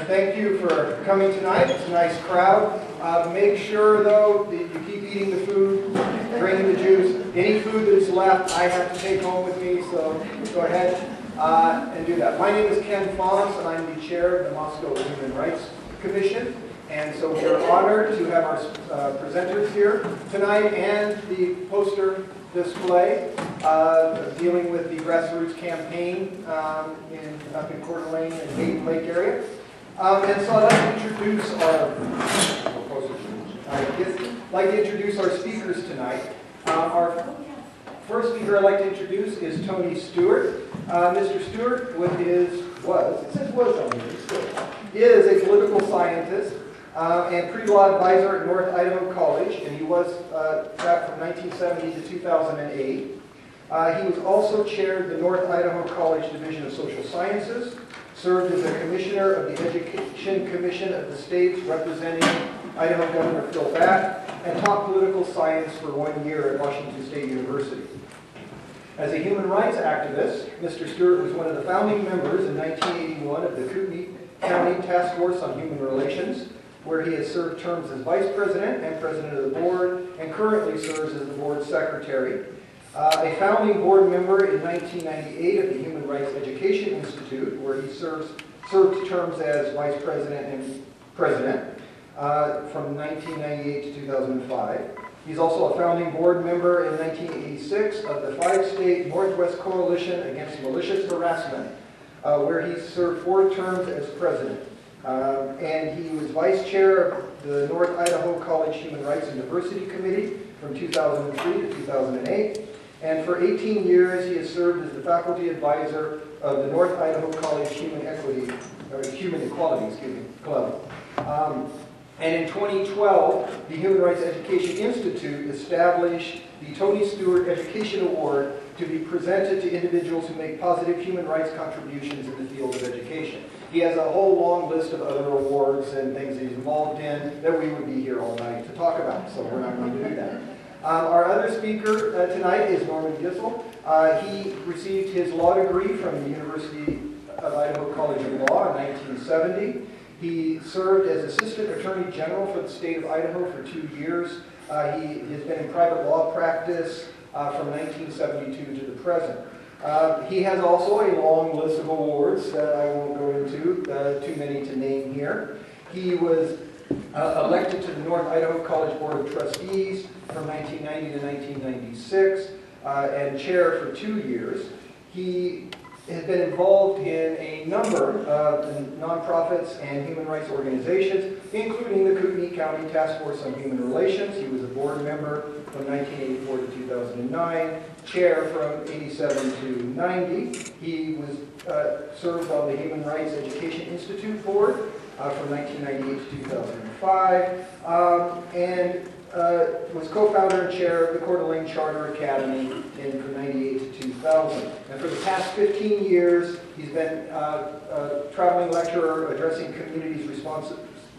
thank you for coming tonight. It's a nice crowd. Make sure, though, that you keep eating the food, drinking the juice. Any food that's left, I have to take home with me, so go ahead and do that. My name is Ken Foss, and I'm the chair of the Moscow Human Rights Commission. And so we're honored to have our presenters here tonight and the poster display dealing with the grassroots campaign up in Coeur d'Alene and Hayden Lake area. And so I'd like to introduce our speakers tonight. Our first speaker I'd like to introduce is Tony Stewart. Mr. Stewart is a political scientist and pre-law advisor at North Idaho College, and he was that from 1970 to 2008. He was also chaired the North Idaho College Division of Social Sciences, served as a commissioner of the Education Commission of the states representing Idaho Governor Phil Batt, and taught political science for 1 year at Washington State University. As a human rights activist, Mr. Stewart was one of the founding members in 1981 of the Kootenai County Task Force on Human Relations, where he has served terms as vice president and president of the board, and currently serves as the board secretary. A founding board member in 1998 of the Human Rights Education Institute, where he served terms as vice president and president from 1998 to 2005. He's also a founding board member in 1986 of the 5-state Northwest Coalition Against Malicious Harassment, where he served 4 terms as president. And he was vice chair of the North Idaho College Human Rights and Diversity Committee from 2003 to 2008. And for 18 years, he has served as the faculty advisor of the North Idaho College Human Equality Club. And in 2012, the Human Rights Education Institute established the Tony Stewart Education Award to be presented to individuals who make positive human rights contributions in the field of education. He has a whole long list of other awards and things he's involved in that we would be here all night to talk about, so we're not going to do that. Our other speaker tonight is Norman Gissel. He received his law degree from the University of Idaho College of Law in 1970. He served as Assistant Attorney General for the state of Idaho for 2 years. He has been in private law practice from 1972 to the present. He has also a long list of awards that I won't go into, too many to name here. He was elected to the North Idaho College Board of Trustees from 1990 to 1996 and chair for 2 years. He has been involved in a number of nonprofits and human rights organizations, including the Kootenai County Task Force on Human Relations. He was a board member from 1984 to 2009, chair from 87 to 90. He was served on the Human Rights Education Institute board from 1998 to 2005, and was co-founder and chair of the Coeur d'Alene Charter Academy from 98 to 2000. And for the past 15 years, he's been a traveling lecturer addressing communities'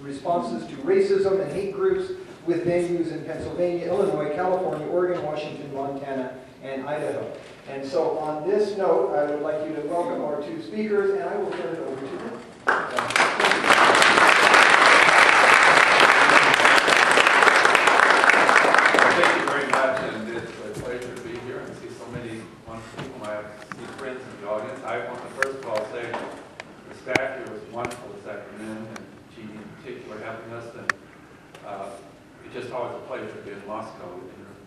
responses to racism and hate groups with venues in Pennsylvania, Illinois, California, Oregon, Washington, Montana, and Idaho. And so on this note, I would like you to welcome our 2 speakers, and I will turn it over to them. Thank you very much, and it's a pleasure to be here and see so many wonderful people. I see friends in the audience. I want to first of all say the staff here was wonderful this afternoon, and Jeannie in particular helping us, and it's just always a pleasure to be in Moscow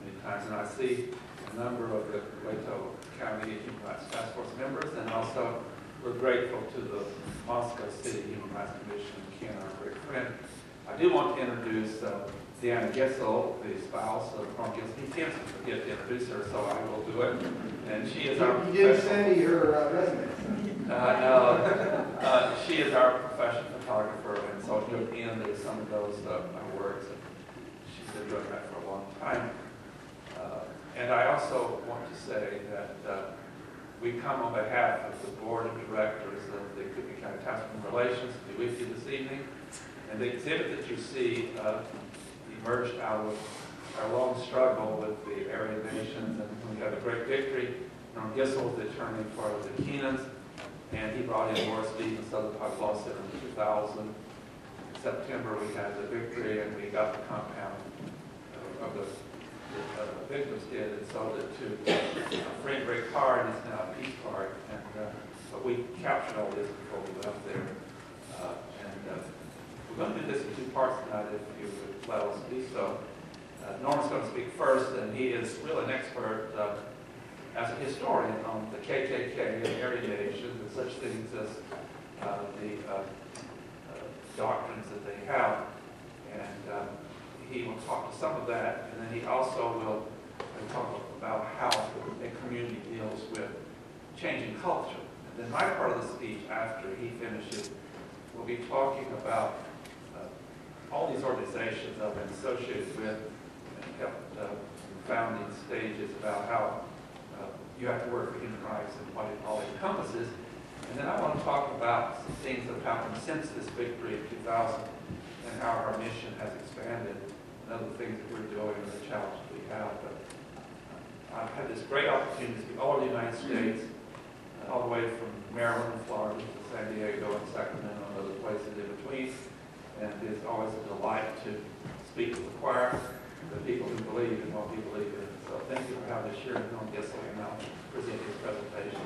many times. And I see a number of the Waco County Human Rights Task Force members, and also we're grateful to the Moscow City Human Rights Commission, Ken, our great friend. I do want to introduce Deanna Gissel, the spouse of Ron Gissel. He can't forget to introduce her, so I will do it. And she is our You didn't send me her resume. No, she is our professional photographer, and so she'll end some of those works. She's been doing that for a long time. And I also want to say that we come on behalf of the board of directors of the Kootenai County Task Force on Relations to be with you this evening. And the exhibit that you see emerged out of our long struggle with the Aryan nations, and we had a great victory. Norm Gissel was the attorney for the Keenans, And he brought in Morris Lee and Southern Park Law Center in 2000. In September, we had the victory, and we got the compound of the victims did and sold it to Frederick Hard. It's now a Peace Park. And but we captured all this before we left there. We're going to do this in 2 parts tonight, if you would let us be so. Norman's going to speak first, and he is really an expert as a historian on the KKK and Aryan nations and such things as the doctrines that they have. And he will talk to some of that, and then he also will talk about how a community deals with changing culture. And then my part of the speech, after he finishes, will be talking about all these organizations I've been associated with and helped founding stages about how you have to work for human rights and what it all encompasses. And then I want to talk about some things that have happened since this victory in 2000 and how our mission has expanded and other things that we're doing and the challenges we have. But I've had this great opportunity to speak all over the United States, all the way from Maryland and Florida to San Diego and Sacramento and other places in between. And it's always a delight to speak to the choir, the people who believe in what we believe in. So thank you for having us here, and don't get so now present this presentation.